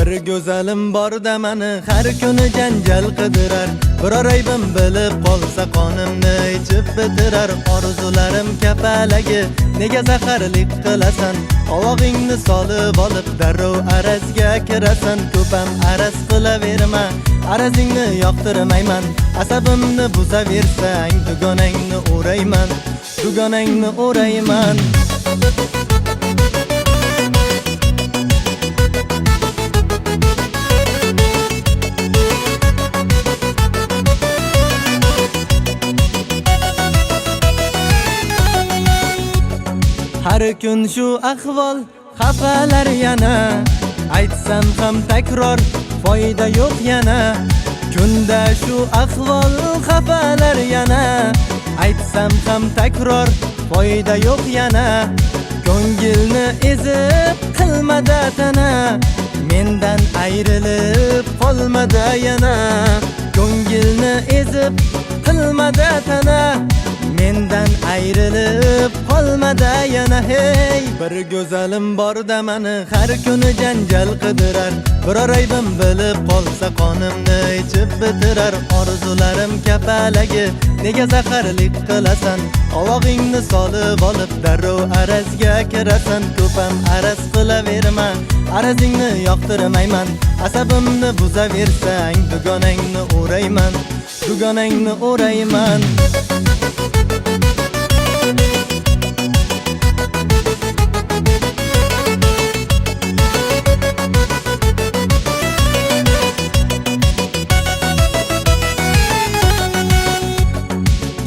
Bir go'zalim bor-da meni har kuni janjal qidirar. Biror aybim bilib qolsa qonimni ichib bitirar. Orzularim kapalagi, nega zaharlik qilasan? Qovog'ingni solib olib darrov arazga kirasan. Ko'pam araz qilaverma, arazingni yoqtirmayman. Asabimni buzaversang, dugonangni o'rayman, dugonangni o'rayman. Har kun shu ahvol, xafalar yana. Aytsam ham takror, foyda yo'q yana. Kunda shu ahvol, xafalar yana. Aytsam ham takror, foyda yo'q yana. Ko'ngilni ezib qilmada tana, mendan ayrilib qolmada yana. Ko'ngilni ezib qilmada tana, mendan ayrilib qolmada yana. Hey, bir go'zalim bor-da meni har kuni janjal qidirar. Biror aybim bilib qolsa qonimni ichib bitirar. Orzularim kapalagi, nega zaharlik qilasan? Qovog'ingni solib olib darrov arazga kirasan. Ko'pam araz qilaverma, arazingni yoqtirmayman. Asabimni buzaversang, dugonangni o'rayman, dugonangni o'rayman.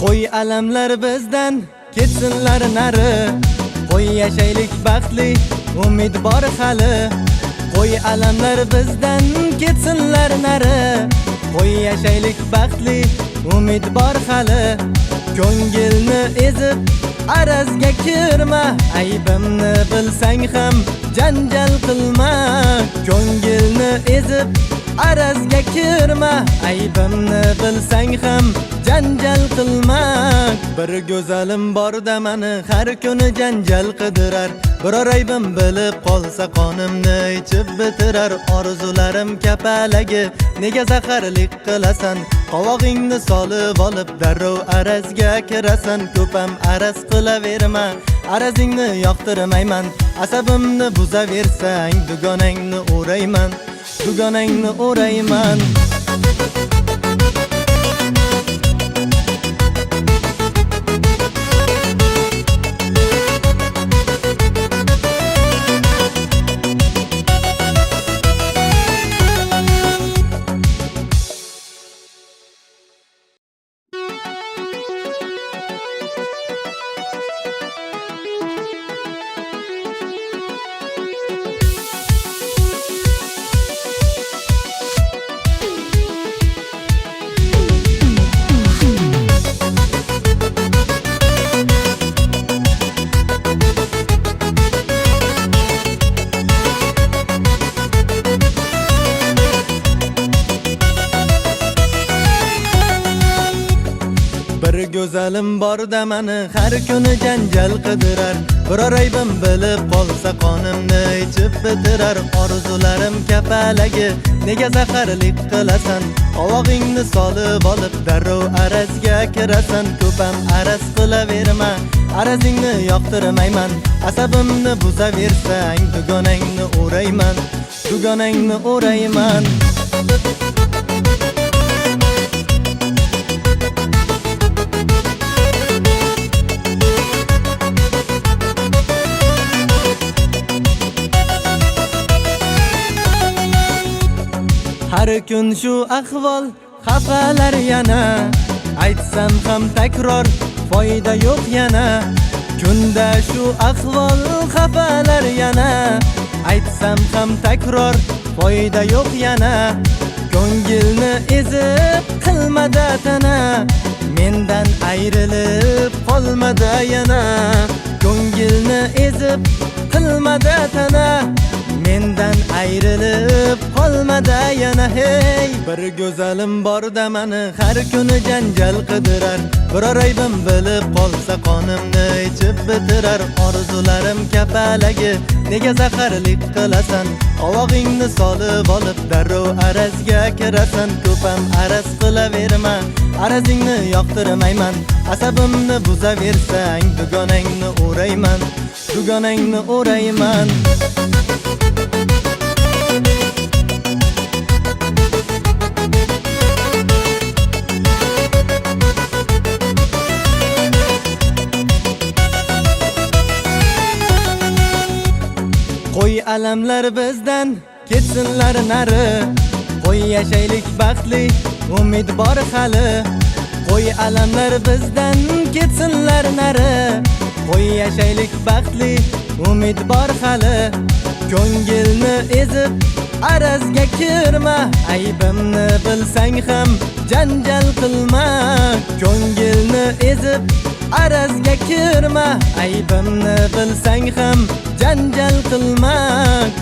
Qo'y alamlar bizdan ketsinlar nari. Qo'y yashaylik baxtli, umid bor hali. Qo'y alamlar bizdan ketsinlar nari. Qo'y yashaylik baxtli, umid bor hali. Ko'ngilni ezib arazga kirma, aybimni bilsang ham janjal qilma. Ko'ngilni ezib arazga kirma, aybimni bilsang ham janjal qilma. Bir go'zalim bor-da meni har kuni janjal qidirar. Biror aybim bilib qolsa qonimni ichib bitirar. Orzularim kapalagi, nega zaharlik qilasan? Qovog'ingni solib olib darrov arazga kirasan. Ko'pam araz qilaverma, arazingni yoqtirmayman. Asabimni buzaversang, dugonangni o'rayman, dugonangni o'rayman. Bir go'zalim bor-da meni har kuni janjal qidirar. Biror aybim bilib qolsa qonimni ichib bitirar. Orzularim kapalagi, nega zaharlik qilasan? Qovog'ingni solib olib darrov arazga kirasan. Ko'pam araz qilaverma, arazingni yoqtirmayman. Asabimni buzaversang, dugonangni o'rayman, dugonangni o'rayman. Har kun shu ahvol, xafalar yana. Aytsam ham takror, foyda yo'q yana. Kunda shu ahvol, xafalar yana. Aytsam ham takror, foyda yo'q yana. Ko'ngilni ezib qilmada tana, mendan ayrilib qolmada yana. Ko'ngilni ezib qilmada tana, mendan ayrilib qolmada yana. Hey, Bir go'zalim borda meni har kuni janjal qidirar. Biror aybim bilib qolsa qonimni ichib bitirar. Orzularim kapalagi, nega zaharlik qilasan? Qovog'ingni solib olib darrov arazga kirasan. Ko'pam araz qilaverma, arazingni yoqtirmayman. Asabimni buzaversang, dugonangni o'rayman, dugonangni o'rayman. Qo'y alamlar bizdan ketsinlar nari, qo'y yashaylik baxtli, umid bor hali. Qo'y alamlar bizdan ketsinlar nari, qo'y yashaylik baxtli, umid bor hali. Ko'ngilni ezib arazga kirma, aybimni bilsang ham janjal qilma. Ko'ngilni ezib arazga kirma, aybimni bilsang ham janjal qilma.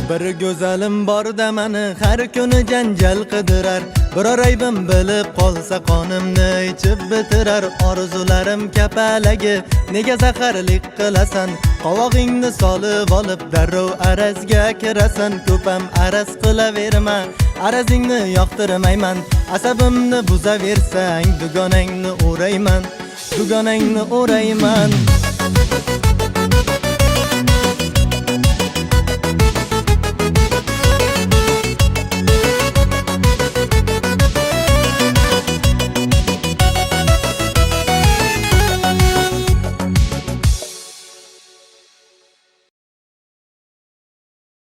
Bir go'zalim borda meni har kuni janjal qidirar. Biror aybim bilib qolsa qonimni ichib bitirar. Orzularim kapalagi, nega zaharlik qilasan? Qovog'ingni solib olib darrov arazga kirasan. Ko'pam araz qilaverma, arazingni yoqtirmayman. Asabimni buzaversang, dugonangni o'rayman, dugonangni o'rayman.